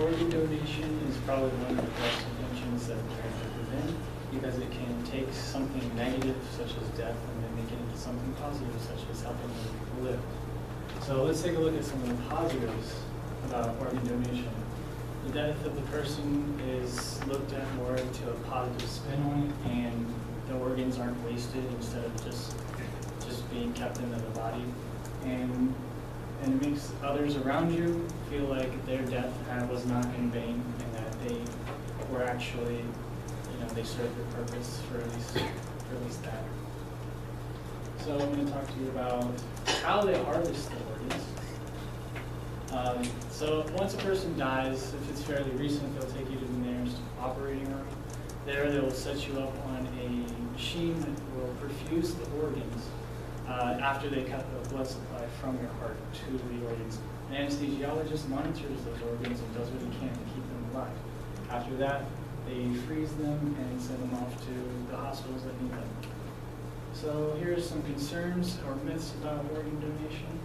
Organ donation is probably one of the best inventions that there has ever been, because it can take something negative, such as death, and then make it into something positive, such as helping other people live. So let's take a look at some of the positives about organ donation. The death of the person is looked at more to a positive spin on it, and the organs aren't wasted instead of just being kept into the body. And it makes others around you feel like their death was not in vain, and that they were actually, they served their purpose for at least that. So I'm going to talk to you about how they harvest the organs. So once a person dies, if it's fairly recent, they'll take you to the nearest operating room. There they'll set you up on a machine that will perfuse the organs after they cut the blood supply from your heart to the organs. An anesthesiologist monitors those organs and does what he can to keep them alive. After that, they freeze them and send them off to the hospitals that need them. So here are some concerns or myths about organ donation.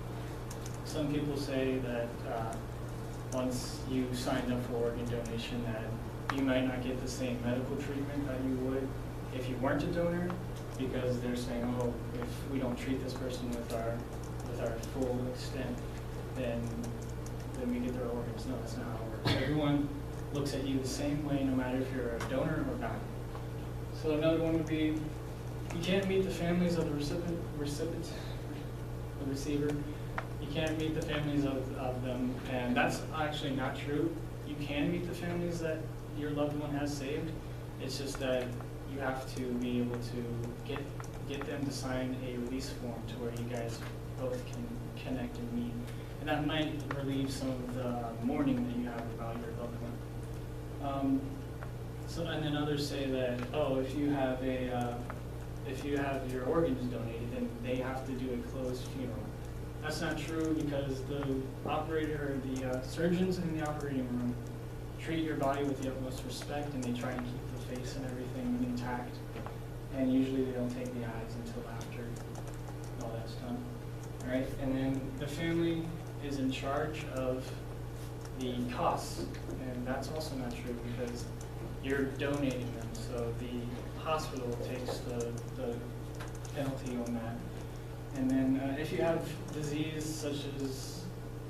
Some people say that once you signed up for organ donation, that you might not get the same medical treatment that you would if you weren't a donor, because they're saying, oh, if we don't treat this person with our full extent, then we get their organs. No, that's not how it works. Everyone looks at you the same way, no matter if you're a donor or not. So another one would be, you can't meet the families of the receiver. You can't meet the families of them, and that's actually not true. You can meet the families that your loved one has saved. It's just that you have to be able to get them to sign a release form to where you guys both can connect and meet. And that might relieve some of the mourning that you have about your loved one. And then others say that, oh, if you have your organs donated, then they have to do a closed funeral. That's not true, because the operator or the surgeons in the operating room treat your body with the utmost respect, and they try and keep the face and everything intact. And usually they don't take the eyes until after all that's done. All right, and then the family is in charge of the costs, and that's also not true, because you're donating them, so the hospital takes the penalty on that. And then if you have disease such as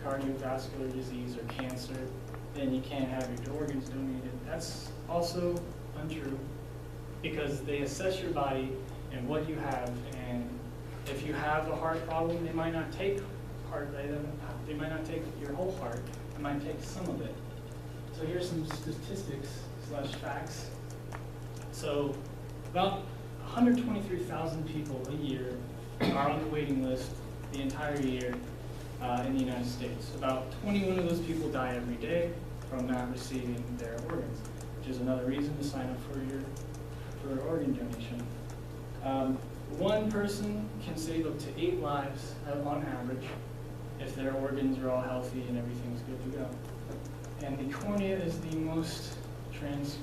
cardiovascular disease or cancer, then you can't have your organs donated. That's also untrue, because they assess your body and what you have, and if you have a heart problem, they might not take they might not take your whole heart, they might take some of it. So here's some statistics / facts. So about 123,000 people a year are on the waiting list the entire year in the United States. About 21 of those people die every day from not receiving their organs, which is another reason to sign up for organ donation. One person can save up to 8 lives on average if their organs are all healthy and everything's good to go. And the cornea is the most transplanted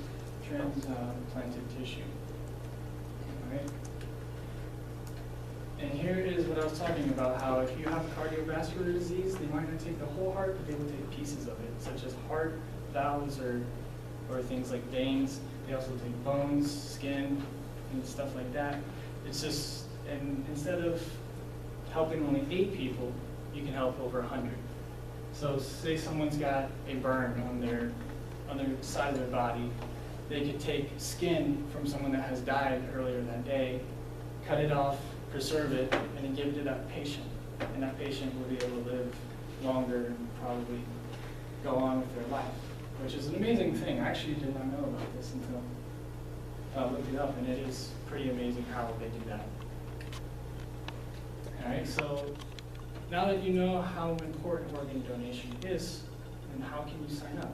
tissue. All right. And here is what I was talking about, how if you have cardiovascular disease, they might not take the whole heart, but they will take pieces of it, such as heart valves or things like veins. They also take bones, skin, and stuff like that. It's just, and instead of helping only 8 people, you can help over 100. So say someone's got a burn on their side of their body, they could take skin from someone that has died earlier that day, cut it off, preserve it, and then give it to that patient. And that patient will be able to live longer and probably go on with their life, which is an amazing thing. I actually did not know about this until I looked it up, and it is pretty amazing how they do that. All right, so now that you know how important organ donation is, and how can you sign up?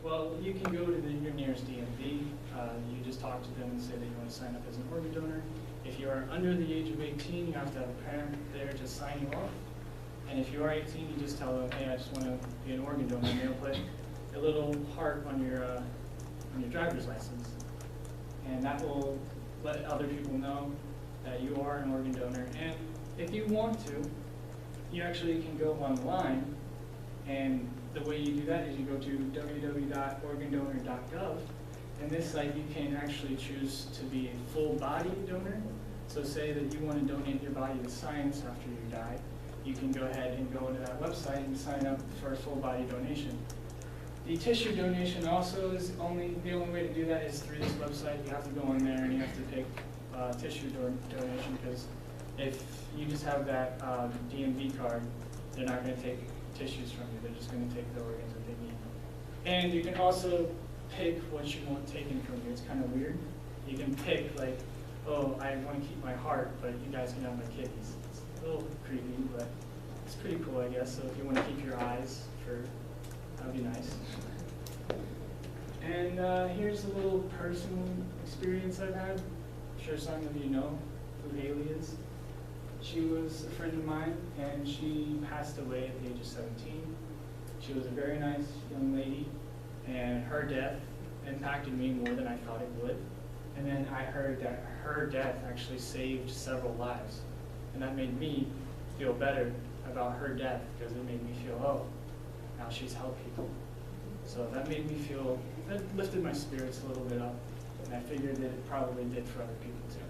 Well, you can go to your nearest DMV. You just talk to them and say that you want to sign up as an organ donor. If you are under the age of 18, you have to have a parent there to sign you off. And if you are 18, you just tell them, hey, I just want to be an organ donor. And they'll put a little heart on your driver's license. And that will let other people know that you are an organ donor. And if you want to, you actually can go online, and the way you do that is you go to www.organdonor.gov, and this site you can actually choose to be a full body donor. So say that you want to donate your body to science after you die, you can go ahead and go into that website and sign up for a full body donation. The tissue donation also is the only way to do that is through this website. You have to go in there and you have to pick tissue donation, because if you just have that DMV card, they're not going to take tissues from you. They're just going to take the organs that they need. And you can also pick what you want taken from you. It's kind of weird. You can pick like, oh, I want to keep my heart, but you guys can have my kidneys. It's a little creepy, but it's pretty cool, I guess. So if you want to keep your eyes, that would be nice. And here's a little personal experience I've had. I'm sure some of you know who Haley is. She was a friend of mine, and she passed away at the age of 17. She was a very nice young lady, and her death impacted me more than I thought it would. And then I heard that her death actually saved several lives. And that made me feel better about her death, because it made me feel, oh, now she's helped people. So that made me feel, that lifted my spirits a little bit up. And I figured that it probably did for other people too.